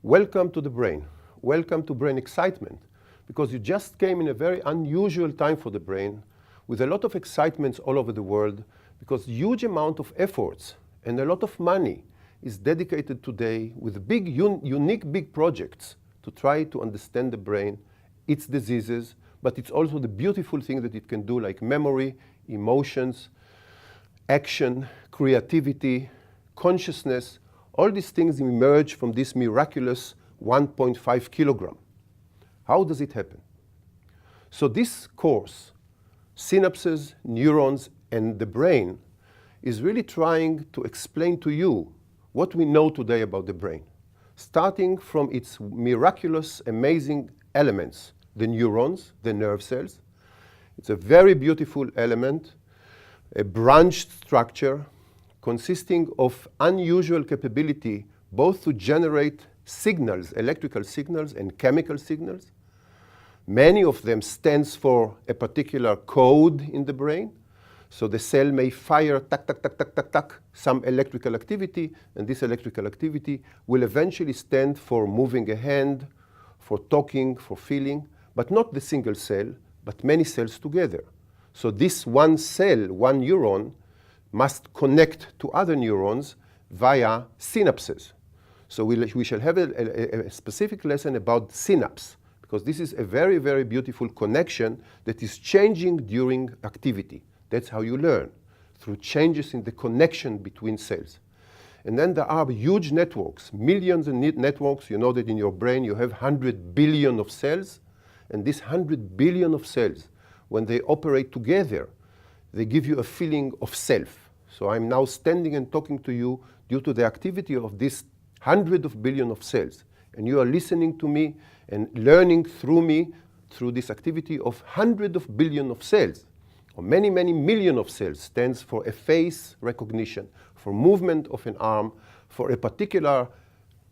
Welcome to the brain. Welcome to brain excitement, because you just came in a very unusual time for the brain, with a lot of excitements all over the world, because huge amount of efforts and a lot of money is dedicated today with big, unique big projects to try to understand the brain, its diseases, but it's also the beautiful thing that it can do, like memory, emotions, action, creativity, consciousness. All these things emerge from this miraculous 1.5 kilogram. How does it happen? So this course, Synapses, Neurons, and the Brain, is really trying to explain to you what we know today about the brain, starting from its miraculous, amazing elements, the neurons, the nerve cells. It's a very beautiful element, a branched structure consisting of unusual capability both to generate signals, electrical signals and chemical signals. Many of them stands for a particular code in the brain. So the cell may fire, tac, tac, tac, tac, tac, tac, some electrical activity, and this electrical activity will eventually stand for moving a hand, for talking, for feeling, but not the single cell, but many cells together. So this one cell, one neuron, must connect to other neurons via synapses. So we shall have a specific lesson about synapse, because this is a very, very beautiful connection that is changing during activity. That's how you learn, through changes in the connection between cells. And then there are huge networks, millions of networks. You know that in your brain you have 100 billion of cells, and these 100 billion of cells, when they operate together, they give you a feeling of self. So I'm now standing and talking to you due to the activity of this 100 billion of cells. And you are listening to me and learning through me, through this activity of 100 billion of cells. Or many, many million of cells stands for a face recognition, for movement of an arm, for a particular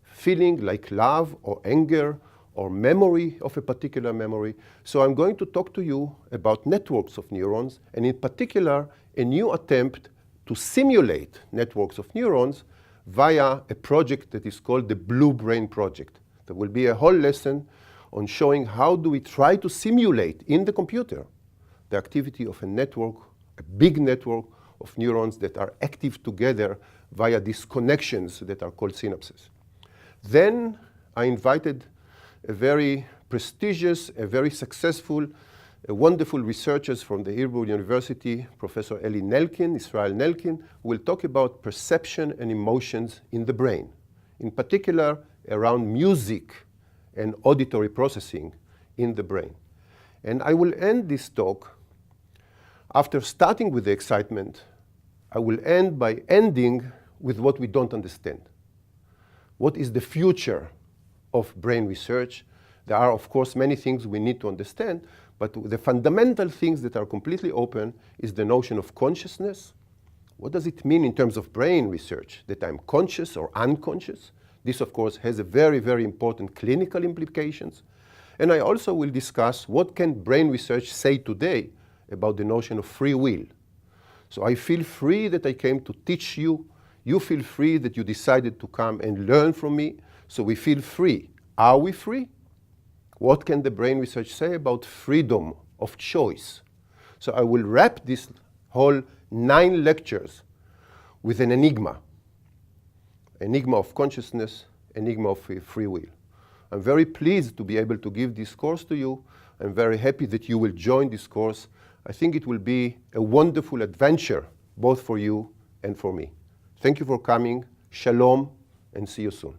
feeling like love or anger or memory of a particular memory. So I'm going to talk to you about networks of neurons, and in particular, a new attempt to simulate networks of neurons via a project that is called the Blue Brain Project. There will be a whole lesson on showing how do we try to simulate in the computer the activity of a network, a big network of neurons that are active together via these connections that are called synapses. Then I invited a very prestigious, a very successful, wonderful researchers from the Hebrew University, Professor Eli Nelkin, Israel Nelkin, who will talk about perception and emotions in the brain, in particular around music and auditory processing in the brain. And I will end this talk, after starting with the excitement, I will end by ending with what we don't understand. What is the future of brain research? There are, of course, many things we need to understand, but the fundamental things that are completely open is the notion of consciousness. What does it mean in terms of brain research, that I'm conscious or unconscious? This, of course, has a very, very important clinical implications. And I also will discuss what can brain research say today about the notion of free will. So I feel free that I came to teach you. You feel free that you decided to come and learn from me. So we feel free. Are we free? What can the brain research say about freedom of choice? So I will wrap this whole 9 lectures with an enigma. Enigma of consciousness, enigma of free will. I'm very pleased to be able to give this course to you. I'm very happy that you will join this course. I think it will be a wonderful adventure, both for you and for me. Thank you for coming. Shalom, and see you soon.